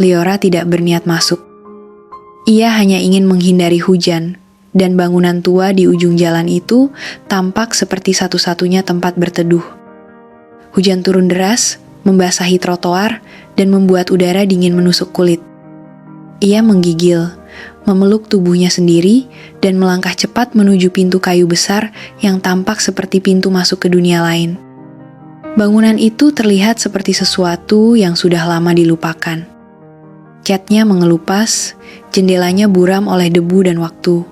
Liora tidak berniat masuk. Ia hanya ingin menghindari hujan, dan bangunan tua di ujung jalan itu tampak seperti satu-satunya tempat berteduh. Hujan turun deras, membasahi trotoar, dan membuat udara dingin menusuk kulit. Ia menggigil, memeluk tubuhnya sendiri, dan melangkah cepat menuju pintu kayu besar yang tampak seperti pintu masuk ke dunia lain. Bangunan itu terlihat seperti sesuatu yang sudah lama dilupakan. Catnya mengelupas, jendelanya buram oleh debu dan waktu.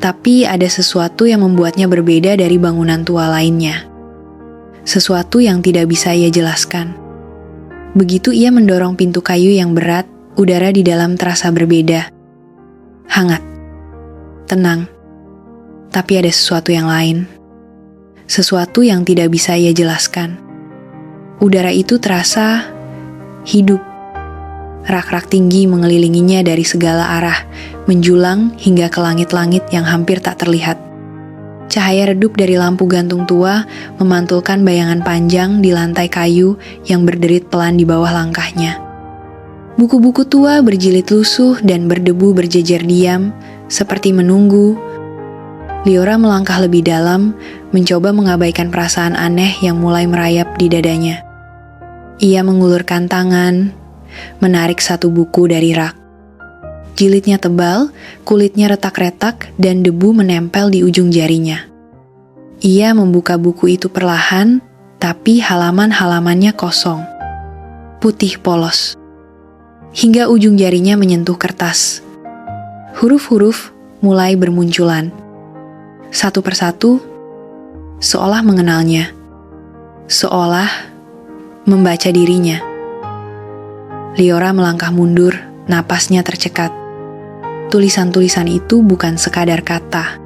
Tapi ada sesuatu yang membuatnya berbeda dari bangunan tua lainnya. Sesuatu yang tidak bisa ia jelaskan. Begitu ia mendorong pintu kayu yang berat, udara di dalam terasa berbeda. Hangat. Tenang. Tapi ada sesuatu yang lain. Sesuatu yang tidak bisa ia jelaskan. Udara itu terasa hidup. Rak-rak tinggi mengelilinginya dari segala arah, menjulang hingga ke langit-langit yang hampir tak terlihat. Cahaya redup dari lampu gantung tua memantulkan bayangan panjang di lantai kayu yang berderit pelan di bawah langkahnya. Buku-buku tua berjilid lusuh dan berdebu berjejer diam, seperti menunggu. Liora melangkah lebih dalam, mencoba mengabaikan perasaan aneh yang mulai merayap di dadanya. Ia mengulurkan tangan, menarik satu buku dari rak. Jilidnya tebal, kulitnya retak-retak, dan debu menempel di ujung jarinya. Ia membuka buku itu perlahan, tapi halaman-halamannya kosong. Putih polos. Hingga ujung jarinya menyentuh kertas. Huruf-huruf mulai bermunculan. Satu persatu, seolah mengenalnya. Seolah membaca dirinya. Liora melangkah mundur, napasnya tercekat. Tulisan-tulisan itu bukan sekadar kata.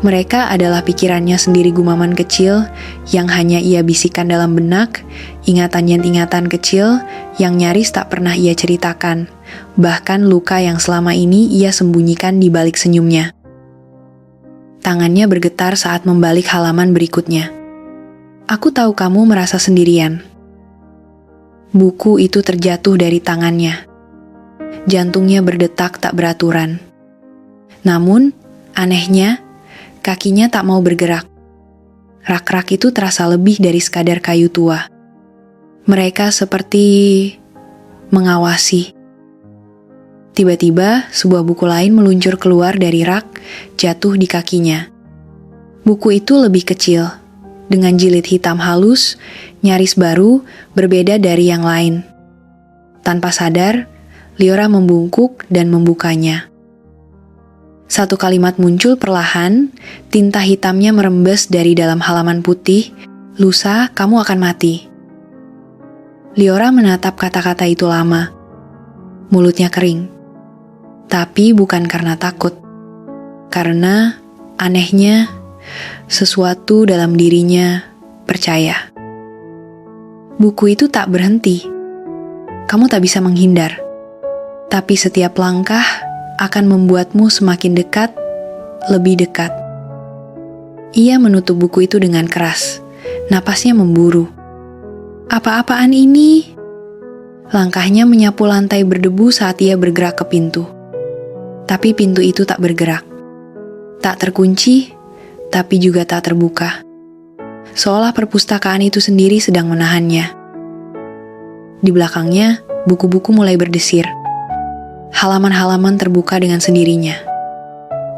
Mereka adalah pikirannya sendiri, gumaman kecil yang hanya ia bisikan dalam benak, ingatan-ingatan kecil yang nyaris tak pernah ia ceritakan, bahkan luka yang selama ini ia sembunyikan di balik senyumnya. Tangannya bergetar saat membalik halaman berikutnya. Aku tahu kamu merasa sendirian. Buku itu terjatuh dari tangannya. Jantungnya berdetak tak beraturan. Namun, anehnya, kakinya tak mau bergerak. Rak-rak itu terasa lebih dari sekadar kayu tua. Mereka seperti mengawasi. Tiba-tiba, sebuah buku lain meluncur keluar dari rak, jatuh di kakinya. Buku itu lebih kecil, dengan jilid hitam halus, nyaris baru, berbeda dari yang lain. Tanpa sadar, Liora membungkuk dan membukanya. Satu kalimat muncul perlahan, tinta hitamnya merembes dari dalam halaman putih, "Lusa, kamu akan mati." Liora menatap kata-kata itu lama. Mulutnya kering. Tapi bukan karena takut. Karena, anehnya, sesuatu dalam dirinya percaya. Buku itu tak berhenti. Kamu tak bisa menghindar. Tapi setiap langkah akan membuatmu semakin dekat, lebih dekat. Ia menutup buku itu dengan keras. Napasnya memburu. Apa-apaan ini? Langkahnya menyapu lantai berdebu saat ia bergerak ke pintu. Tapi pintu itu tak bergerak. Tak terkunci, tapi juga tak terbuka. Seolah perpustakaan itu sendiri sedang menahannya. Di belakangnya, buku-buku mulai berdesir. Halaman-halaman terbuka dengan sendirinya.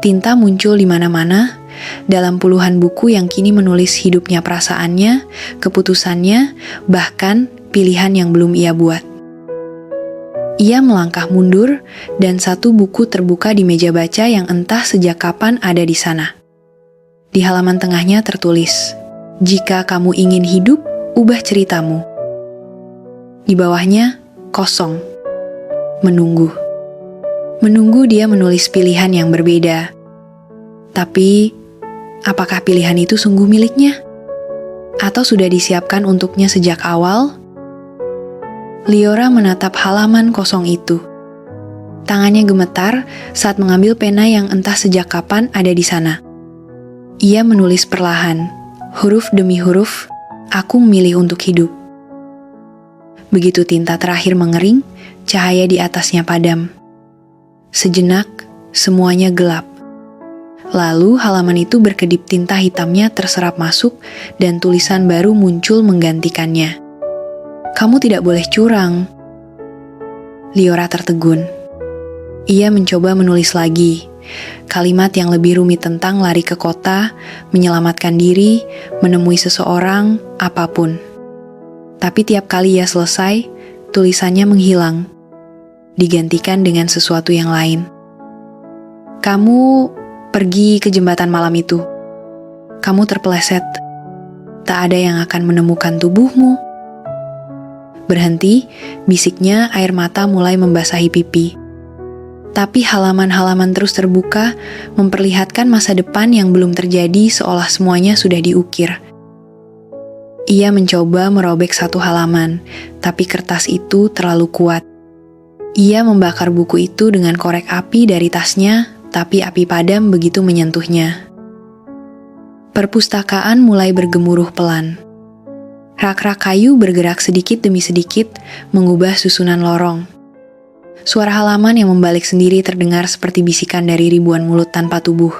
Tinta muncul di mana-mana, dalam puluhan buku yang kini menulis hidupnya, perasaannya, keputusannya, bahkan pilihan yang belum ia buat. Ia melangkah mundur, dan satu buku terbuka di meja baca yang entah sejak kapan ada di sana. Di halaman tengahnya tertulis, "Jika kamu ingin hidup, ubah ceritamu." Di bawahnya, kosong. Menunggu. Menunggu dia menulis pilihan yang berbeda. Tapi, apakah pilihan itu sungguh miliknya? Atau sudah disiapkan untuknya sejak awal? Liora menatap halaman kosong itu. Tangannya gemetar saat mengambil pena yang entah sejak kapan ada di sana. Ia menulis perlahan, huruf demi huruf, "Aku memilih untuk hidup." Begitu tinta terakhir mengering, cahaya di atasnya padam. Sejenak, semuanya gelap. Lalu halaman itu berkedip tinta hitamnya terserap masuk dan tulisan baru muncul menggantikannya. "Kamu tidak boleh curang." Liora tertegun. Ia mencoba menulis lagi. Kalimat yang lebih rumit tentang lari ke kota, menyelamatkan diri, menemui seseorang, apapun. Tapi tiap kali ia selesai, tulisannya menghilang. Digantikan dengan sesuatu yang lain. "Kamu pergi ke jembatan malam itu. Kamu terpeleset. Tak ada yang akan menemukan tubuhmu." Berhenti, bisiknya, air mata mulai membasahi pipi. Tapi halaman-halaman terus terbuka, memperlihatkan masa depan yang belum terjadi seolah semuanya sudah diukir. Ia mencoba merobek satu halaman, tapi kertas itu terlalu kuat. Ia membakar buku itu dengan korek api dari tasnya, tapi api padam begitu menyentuhnya. Perpustakaan mulai bergemuruh pelan. Rak-rak kayu bergerak sedikit demi sedikit, mengubah susunan lorong. Suara halaman yang membalik sendiri terdengar seperti bisikan dari ribuan mulut tanpa tubuh.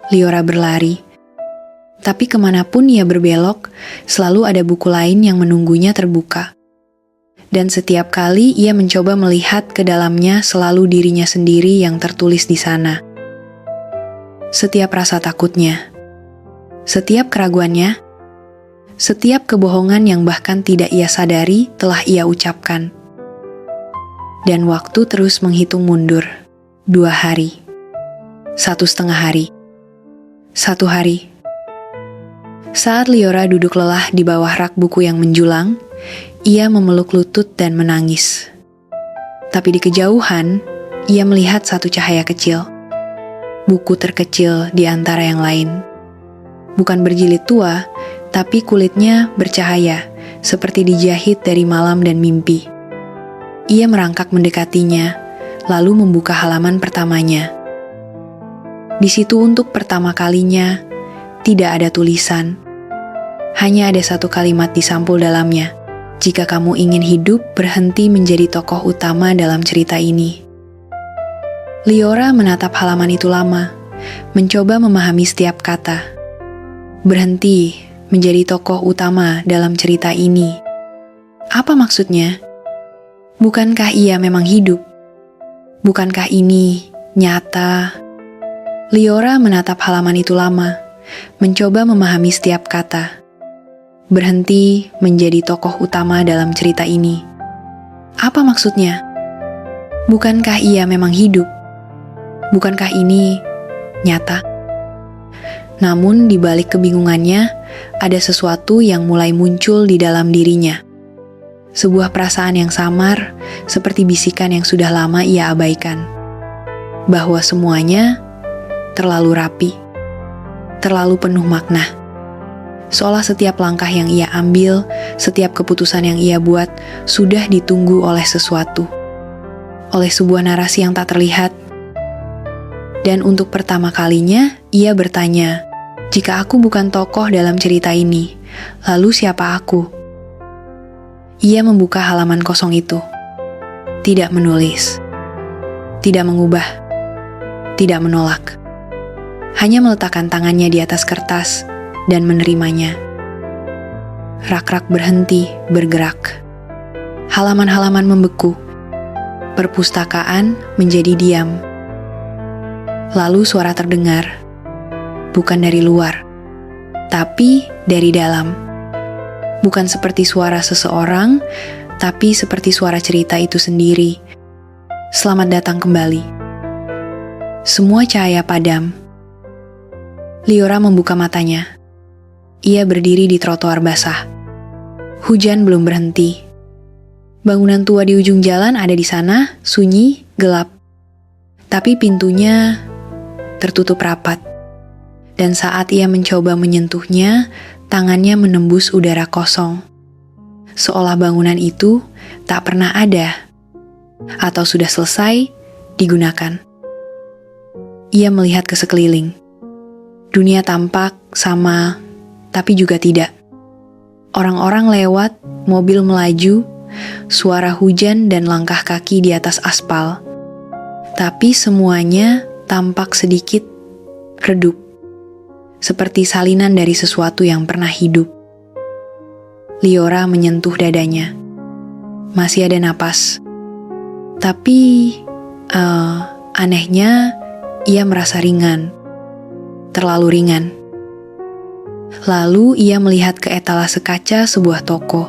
Liora berlari. Tapi kemanapun ia berbelok, selalu ada buku lain yang menunggunya terbuka. Dan setiap kali ia mencoba melihat ke dalamnya, selalu dirinya sendiri yang tertulis di sana. Setiap rasa takutnya, setiap keraguannya, setiap kebohongan yang bahkan tidak ia sadari telah ia ucapkan. Dan waktu terus menghitung mundur. 2 hari. 1,5 hari. 1 hari. Saat Liora duduk lelah di bawah rak buku yang menjulang, ia memeluk lutut dan menangis. Tapi di kejauhan, ia melihat satu cahaya kecil. Buku terkecil di antara yang lain. Bukan berjilid tua, tapi kulitnya bercahaya, seperti dijahit dari malam dan mimpi. Ia merangkak mendekatinya, lalu membuka halaman pertamanya. Di situ untuk pertama kalinya, tidak ada tulisan. Hanya ada satu kalimat di sampul dalamnya. "Jika kamu ingin hidup, berhenti menjadi tokoh utama dalam cerita ini." Liora menatap halaman itu lama, mencoba memahami setiap kata. Berhenti menjadi tokoh utama dalam cerita ini. Apa maksudnya? Bukankah ia memang hidup? Bukankah ini nyata? Liora menatap halaman itu lama, mencoba memahami setiap kata. Berhenti menjadi tokoh utama dalam cerita ini. Apa maksudnya? Bukankah ia memang hidup? Bukankah ini nyata? Namun di balik kebingungannya, ada sesuatu yang mulai muncul di dalam dirinya. Sebuah perasaan yang samar, seperti bisikan yang sudah lama ia abaikan. Bahwa semuanya terlalu rapi, terlalu penuh makna. Seolah setiap langkah yang ia ambil, setiap keputusan yang ia buat, sudah ditunggu oleh sesuatu. Oleh sebuah narasi yang tak terlihat. Dan untuk pertama kalinya, ia bertanya, "Jika aku bukan tokoh dalam cerita ini, lalu siapa aku?" Ia membuka halaman kosong itu. Tidak menulis. Tidak mengubah. Tidak menolak. Hanya meletakkan tangannya di atas kertas dan menerimanya. Rak-rak berhenti bergerak. Halaman-halaman membeku. Perpustakaan menjadi diam. Lalu suara terdengar. Bukan dari luar, tapi dari dalam. Bukan seperti suara seseorang, tapi seperti suara cerita itu sendiri. "Selamat datang kembali." Semua cahaya padam. Liora membuka matanya. Ia berdiri di trotoar basah. Hujan belum berhenti. Bangunan tua di ujung jalan ada di sana, sunyi, gelap. Tapi pintunya tertutup rapat. Dan saat ia mencoba menyentuhnya, tangannya menembus udara kosong. Seolah bangunan itu tak pernah ada, atau sudah selesai digunakan. Ia melihat ke sekeliling. Dunia tampak sama, tapi juga tidak. Orang-orang lewat, mobil melaju, suara hujan dan langkah kaki di atas aspal. Tapi semuanya tampak sedikit redup, seperti salinan dari sesuatu yang pernah hidup. Liora menyentuh dadanya. Masih ada napas. Tapi, anehnya, ia merasa ringan. Terlalu ringan. Lalu ia melihat ke etalase kaca sebuah toko.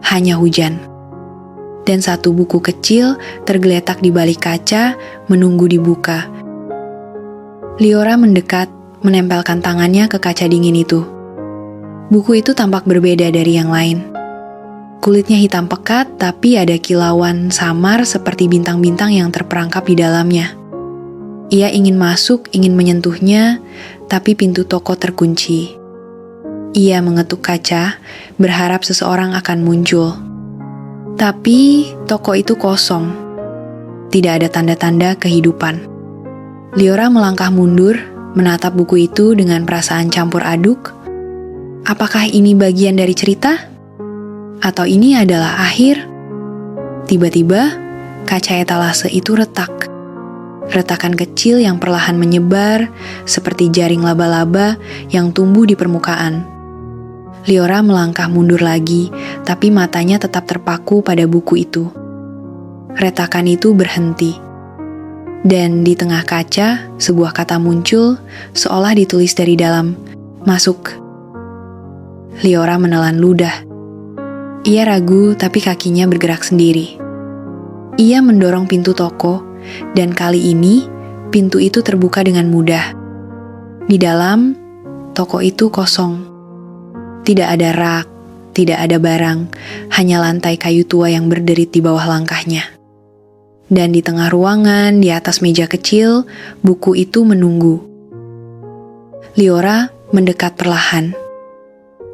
Hanya hujan. Dan satu buku kecil tergeletak di balik kaca, menunggu dibuka. Liora mendekat, menempelkan tangannya ke kaca dingin itu. Buku itu tampak berbeda dari yang lain. Kulitnya hitam pekat, tapi ada kilauan samar seperti bintang-bintang yang terperangkap di dalamnya. Ia ingin masuk, ingin menyentuhnya, tapi pintu toko terkunci. Ia mengetuk kaca, berharap seseorang akan muncul. Tapi toko itu kosong. Tidak ada tanda-tanda kehidupan. Liora melangkah mundur, menatap buku itu dengan perasaan campur aduk. Apakah ini bagian dari cerita? Atau ini adalah akhir? Tiba-tiba, kaca etalase itu retak. Retakan kecil yang perlahan menyebar, seperti jaring laba-laba yang tumbuh di permukaan. Liora melangkah mundur lagi, tapi matanya tetap terpaku pada buku itu. Retakan itu berhenti. Dan di tengah kaca, sebuah kata muncul, seolah ditulis dari dalam, "Masuk." Liora menelan ludah. Ia ragu, tapi kakinya bergerak sendiri. Ia mendorong pintu toko, dan kali ini, pintu itu terbuka dengan mudah. Di dalam, toko itu kosong. Tidak ada rak, tidak ada barang, hanya lantai kayu tua yang berderit di bawah langkahnya. Dan di tengah ruangan, di atas meja kecil, buku itu menunggu. Liora mendekat perlahan.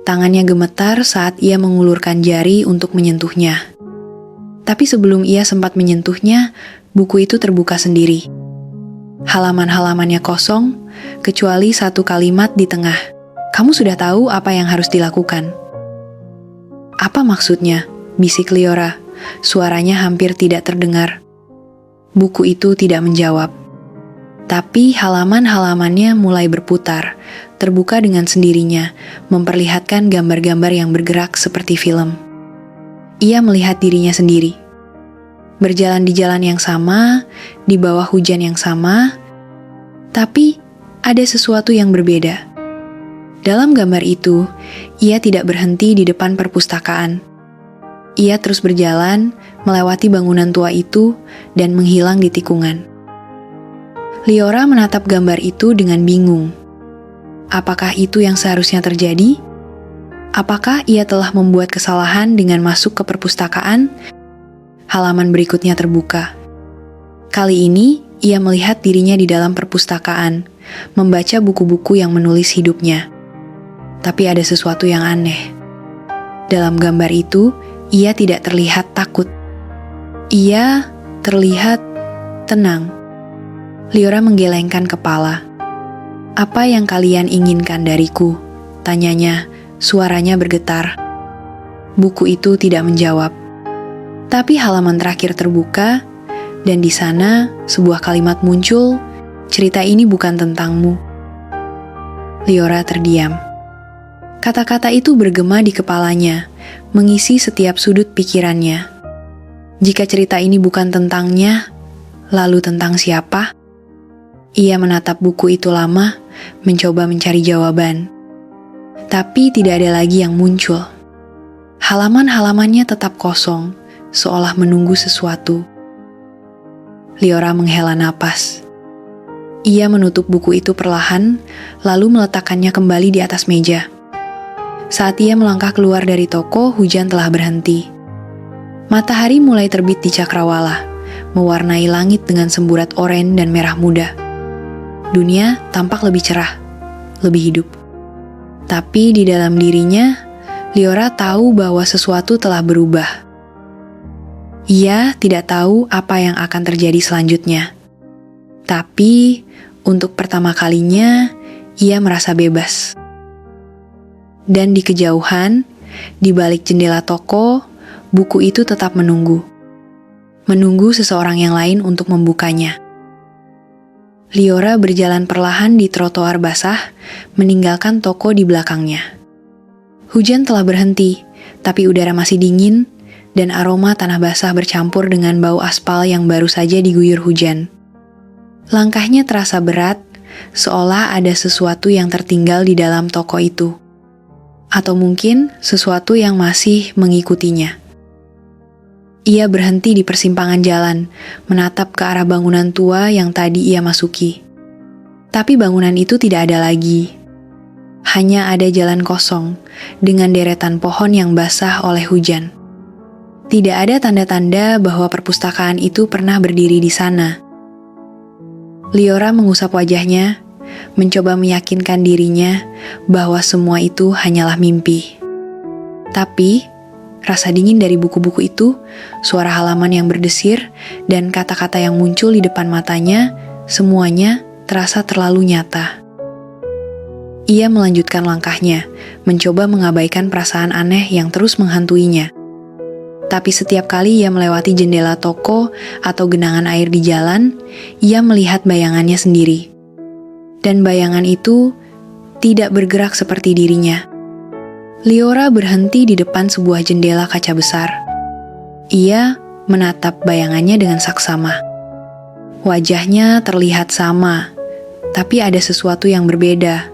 Tangannya gemetar saat ia mengulurkan jari untuk menyentuhnya. Tapi sebelum ia sempat menyentuhnya, buku itu terbuka sendiri. Halaman-halamannya kosong, kecuali satu kalimat di tengah. "Kamu sudah tahu apa yang harus dilakukan." "Apa maksudnya?" bisik Liora. Suaranya hampir tidak terdengar. Buku itu tidak menjawab. Tapi halaman-halamannya mulai berputar, terbuka dengan sendirinya, memperlihatkan gambar-gambar yang bergerak seperti film. Ia melihat dirinya sendiri. Berjalan di jalan yang sama, di bawah hujan yang sama, tapi ada sesuatu yang berbeda. Dalam gambar itu, ia tidak berhenti di depan perpustakaan. Ia terus berjalan, melewati bangunan tua itu, dan menghilang di tikungan. Liora menatap gambar itu dengan bingung. Apakah itu yang seharusnya terjadi? Apakah ia telah membuat kesalahan dengan masuk ke perpustakaan? Halaman berikutnya terbuka. Kali ini, ia melihat dirinya di dalam perpustakaan, membaca buku-buku yang menulis hidupnya. Tapi ada sesuatu yang aneh. Dalam gambar itu, ia tidak terlihat takut. Ia terlihat tenang. Liora menggelengkan kepala. "Apa yang kalian inginkan dariku?" tanyanya, suaranya bergetar. Buku itu tidak menjawab. Tapi halaman terakhir terbuka, dan di sana sebuah kalimat muncul, "Cerita ini bukan tentangmu." Liora terdiam. Kata-kata itu bergema di kepalanya, mengisi setiap sudut pikirannya. Jika cerita ini bukan tentangnya, lalu tentang siapa? Ia menatap buku itu lama, mencoba mencari jawaban. Tapi tidak ada lagi yang muncul. Halaman-halamannya tetap kosong, seolah menunggu sesuatu. Liora menghela napas. Ia menutup buku itu perlahan, lalu meletakkannya kembali di atas meja. Saat ia melangkah keluar dari toko, hujan telah berhenti. Matahari mulai terbit di cakrawala, mewarnai langit dengan semburat oranye dan merah muda. Dunia tampak lebih cerah, lebih hidup. Tapi di dalam dirinya, Liora tahu bahwa sesuatu telah berubah. Ia tidak tahu apa yang akan terjadi selanjutnya. Tapi, untuk pertama kalinya, ia merasa bebas. Dan di kejauhan, di balik jendela toko, buku itu tetap menunggu. Menunggu seseorang yang lain untuk membukanya. Liora berjalan perlahan di trotoar basah, meninggalkan toko di belakangnya. Hujan telah berhenti, tapi udara masih dingin, dan aroma tanah basah bercampur dengan bau aspal yang baru saja diguyur hujan. Langkahnya terasa berat, seolah ada sesuatu yang tertinggal di dalam toko itu. Atau mungkin sesuatu yang masih mengikutinya. Ia berhenti di persimpangan jalan, menatap ke arah bangunan tua yang tadi ia masuki. Tapi bangunan itu tidak ada lagi. Hanya ada jalan kosong, dengan deretan pohon yang basah oleh hujan. Tidak ada tanda-tanda bahwa perpustakaan itu pernah berdiri di sana. Liora mengusap wajahnya, mencoba meyakinkan dirinya bahwa semua itu hanyalah mimpi. Tapi rasa dingin dari buku-buku itu, suara halaman yang berdesir, dan kata-kata yang muncul di depan matanya, semuanya terasa terlalu nyata. Ia melanjutkan langkahnya, mencoba mengabaikan perasaan aneh yang terus menghantuinya. Tapi setiap kali ia melewati jendela toko atau genangan air di jalan, ia melihat bayangannya sendiri. Dan bayangan itu tidak bergerak seperti dirinya. Liora berhenti di depan sebuah jendela kaca besar. Ia menatap bayangannya dengan saksama. Wajahnya terlihat sama, tapi ada sesuatu yang berbeda.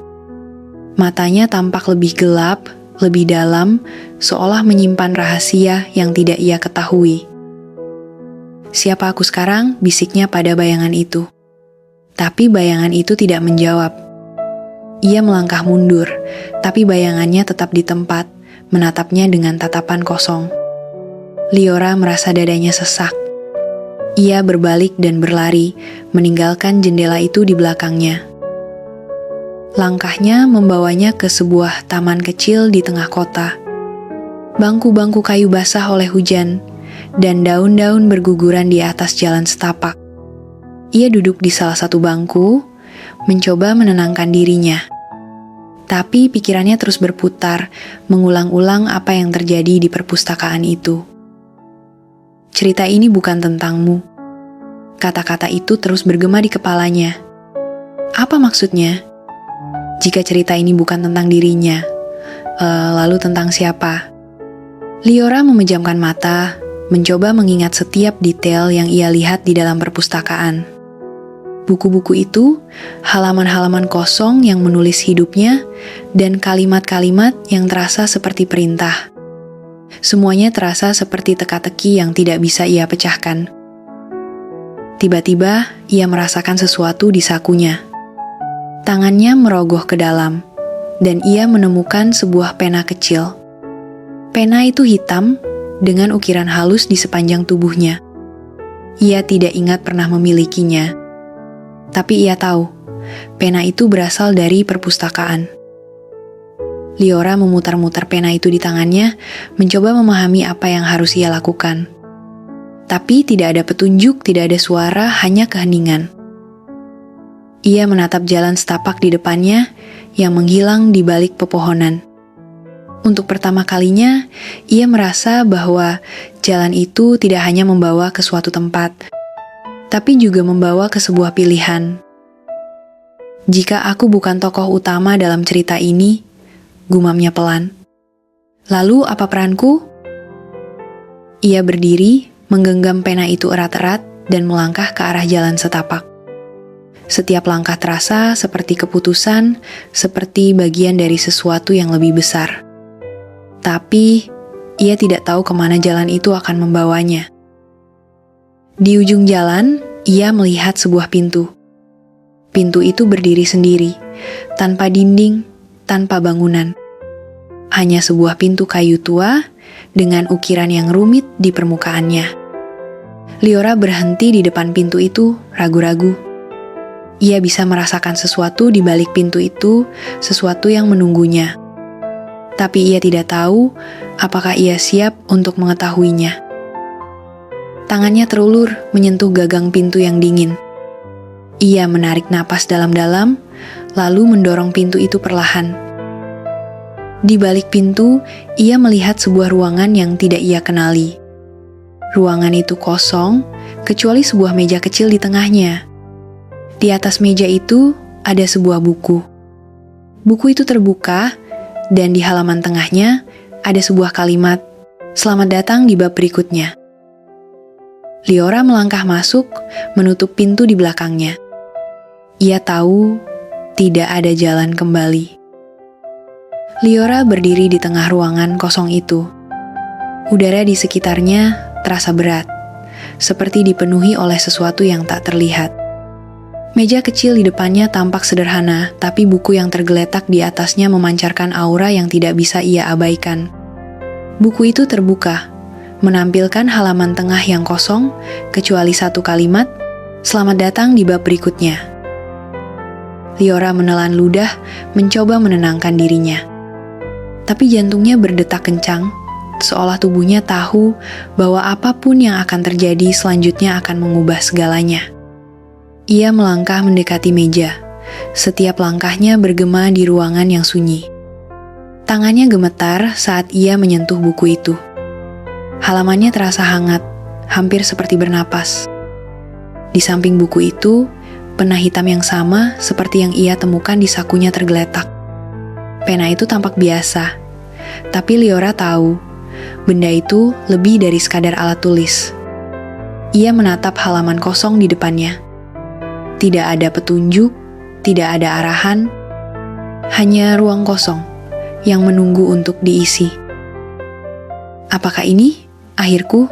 Matanya tampak lebih gelap, lebih dalam, seolah menyimpan rahasia yang tidak ia ketahui. "Siapa aku sekarang?" bisiknya pada bayangan itu. Tapi bayangan itu tidak menjawab. Ia melangkah mundur, tapi bayangannya tetap di tempat, menatapnya dengan tatapan kosong. Liora merasa dadanya sesak. Ia berbalik dan berlari, meninggalkan jendela itu di belakangnya. Langkahnya membawanya ke sebuah taman kecil di tengah kota. Bangku-bangku kayu basah oleh hujan, dan daun-daun berguguran di atas jalan setapak. Ia duduk di salah satu bangku, mencoba menenangkan dirinya. Tapi pikirannya terus berputar, mengulang-ulang apa yang terjadi di perpustakaan itu. "Cerita ini bukan tentangmu." Kata-kata itu terus bergema di kepalanya. Apa maksudnya? Jika cerita ini bukan tentang dirinya, lalu tentang siapa? Liora memejamkan mata, mencoba mengingat setiap detail yang ia lihat di dalam perpustakaan. Buku-buku itu, halaman-halaman kosong yang menulis hidupnya, dan kalimat-kalimat yang terasa seperti perintah. Semuanya terasa seperti teka-teki yang tidak bisa ia pecahkan. Tiba-tiba, ia merasakan sesuatu di sakunya. Tangannya merogoh ke dalam, dan ia menemukan sebuah pena kecil. Pena itu hitam, dengan ukiran halus di sepanjang tubuhnya. Ia tidak ingat pernah memilikinya. Tapi ia tahu, pena itu berasal dari perpustakaan. Liora memutar-mutar pena itu di tangannya, mencoba memahami apa yang harus ia lakukan. Tapi tidak ada petunjuk, tidak ada suara, hanya keheningan. Ia menatap jalan setapak di depannya, yang menghilang di balik pepohonan. Untuk pertama kalinya, ia merasa bahwa jalan itu tidak hanya membawa ke suatu tempat, tapi juga membawa ke sebuah pilihan. "Jika aku bukan tokoh utama dalam cerita ini," gumamnya pelan. "Lalu apa peranku?" Ia berdiri, menggenggam pena itu erat-erat, dan melangkah ke arah jalan setapak. Setiap langkah terasa seperti keputusan, seperti bagian dari sesuatu yang lebih besar. Tapi, ia tidak tahu kemana jalan itu akan membawanya. Di ujung jalan, ia melihat sebuah pintu. Pintu itu berdiri sendiri, tanpa dinding, tanpa bangunan. Hanya sebuah pintu kayu tua dengan ukiran yang rumit di permukaannya. Liora berhenti di depan pintu itu, ragu-ragu. Ia bisa merasakan sesuatu di balik pintu itu, sesuatu yang menunggunya. Tapi ia tidak tahu apakah ia siap untuk mengetahuinya. Tangannya terulur menyentuh gagang pintu yang dingin. Ia menarik napas dalam-dalam, lalu mendorong pintu itu perlahan. Di balik pintu, ia melihat sebuah ruangan yang tidak ia kenali. Ruangan itu kosong, kecuali sebuah meja kecil di tengahnya. Di atas meja itu ada sebuah buku. Buku itu terbuka, dan di halaman tengahnya ada sebuah kalimat, "Selamat datang di bab berikutnya." Liora melangkah masuk, menutup pintu di belakangnya. Ia tahu tidak ada jalan kembali. Liora berdiri di tengah ruangan kosong itu. Udara di sekitarnya terasa berat, seperti dipenuhi oleh sesuatu yang tak terlihat. Meja kecil di depannya tampak sederhana, tapi buku yang tergeletak di atasnya memancarkan aura yang tidak bisa ia abaikan. Buku itu terbuka, menampilkan halaman tengah yang kosong, kecuali satu kalimat, "Selamat datang di bab berikutnya." Liora menelan ludah, mencoba menenangkan dirinya. Tapi jantungnya berdetak kencang, seolah tubuhnya tahu bahwa apapun yang akan terjadi selanjutnya akan mengubah segalanya. Ia melangkah mendekati meja. Setiap langkahnya bergema di ruangan yang sunyi. Tangannya gemetar saat ia menyentuh buku itu. Halamannya terasa hangat, hampir seperti bernapas. Di samping buku itu, pena hitam yang sama seperti yang ia temukan di sakunya tergeletak. Pena itu tampak biasa, tapi Liora tahu, benda itu lebih dari sekadar alat tulis. Ia menatap halaman kosong di depannya. Tidak ada petunjuk, tidak ada arahan, hanya ruang kosong yang menunggu untuk diisi. "Apakah ini akhirku?"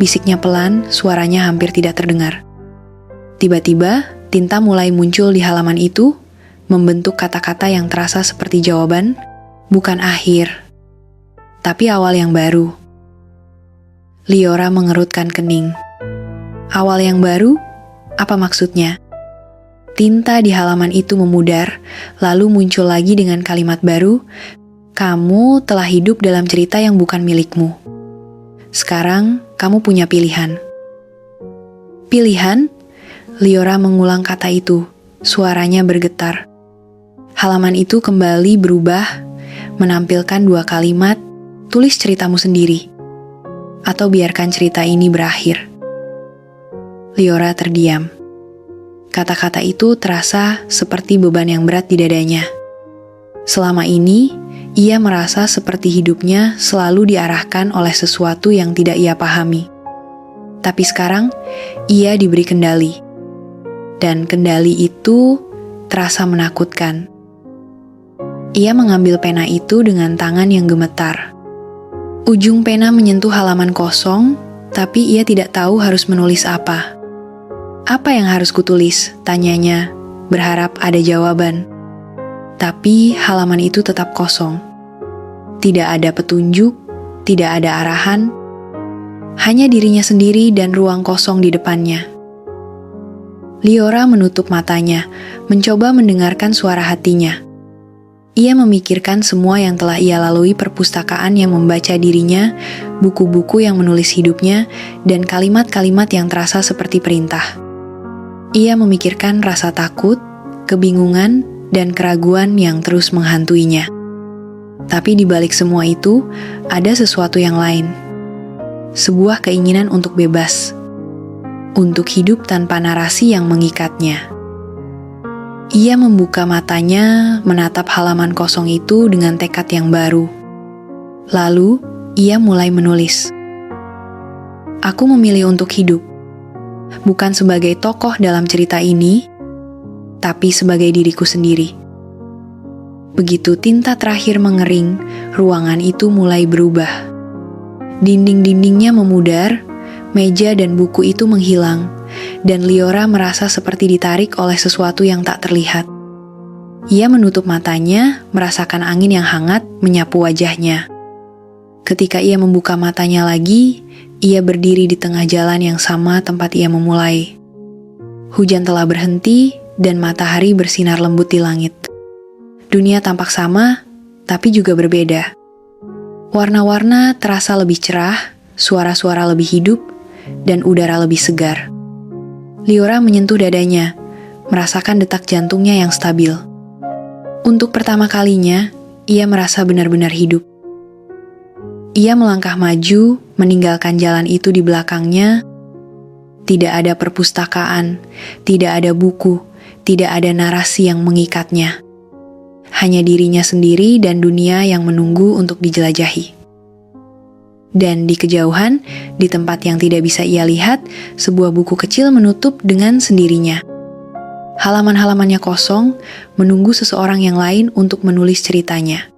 bisiknya pelan, suaranya hampir tidak terdengar. Tiba-tiba, tinta mulai muncul di halaman itu, membentuk kata-kata yang terasa seperti jawaban, bukan akhir, tapi awal yang baru. Liora mengerutkan kening. Awal yang baru? Apa maksudnya? Tinta di halaman itu memudar, lalu muncul lagi dengan kalimat baru, "Kamu telah hidup dalam cerita yang bukan milikmu. Sekarang, kamu punya pilihan." "Pilihan?" Liora mengulang kata itu, suaranya bergetar. Halaman itu kembali berubah, menampilkan dua kalimat, "Tulis ceritamu sendiri," atau "Biarkan cerita ini berakhir." Liora terdiam. Kata-kata itu terasa seperti beban yang berat di dadanya. Selama ini, ia merasa seperti hidupnya selalu diarahkan oleh sesuatu yang tidak ia pahami. Tapi sekarang, ia diberi kendali. Dan kendali itu terasa menakutkan. Ia mengambil pena itu dengan tangan yang gemetar. Ujung pena menyentuh halaman kosong, tapi ia tidak tahu harus menulis apa. "Apa yang harus kutulis?" tanyanya, berharap ada jawaban. Tapi halaman itu tetap kosong. Tidak ada petunjuk, tidak ada arahan, hanya dirinya sendiri dan ruang kosong di depannya. Liora menutup matanya, mencoba mendengarkan suara hatinya. Ia memikirkan semua yang telah ia lalui, perpustakaan yang membaca dirinya, buku-buku yang menulis hidupnya, dan kalimat-kalimat yang terasa seperti perintah. Ia memikirkan rasa takut, kebingungan, dan keraguan yang terus menghantuinya. Tapi di balik semua itu, ada sesuatu yang lain. Sebuah keinginan untuk bebas. Untuk hidup tanpa narasi yang mengikatnya. Ia membuka matanya, menatap halaman kosong itu dengan tekad yang baru. Lalu, ia mulai menulis. "Aku memilih untuk hidup. Bukan sebagai tokoh dalam cerita ini, tapi sebagai diriku sendiri." Begitu tinta terakhir mengering, ruangan itu mulai berubah. Dinding-dindingnya memudar, meja dan buku itu menghilang, dan Liora merasa seperti ditarik oleh sesuatu yang tak terlihat. Ia menutup matanya, merasakan angin yang hangat menyapu wajahnya. Ketika ia membuka matanya lagi, ia berdiri di tengah jalan yang sama tempat ia memulai. Hujan telah berhenti, dan matahari bersinar lembut di langit. Dunia tampak sama, tapi juga berbeda. Warna-warna terasa lebih cerah, suara-suara lebih hidup, dan udara lebih segar. Liora menyentuh dadanya, merasakan detak jantungnya yang stabil. Untuk pertama kalinya, ia merasa benar-benar hidup. Ia melangkah maju, meninggalkan jalan itu di belakangnya. Tidak ada perpustakaan, tidak ada buku, tidak ada narasi yang mengikatnya. Hanya dirinya sendiri dan dunia yang menunggu untuk dijelajahi. Dan di kejauhan, di tempat yang tidak bisa ia lihat, sebuah buku kecil menutup dengan sendirinya. Halaman-halamannya kosong, menunggu seseorang yang lain untuk menulis ceritanya.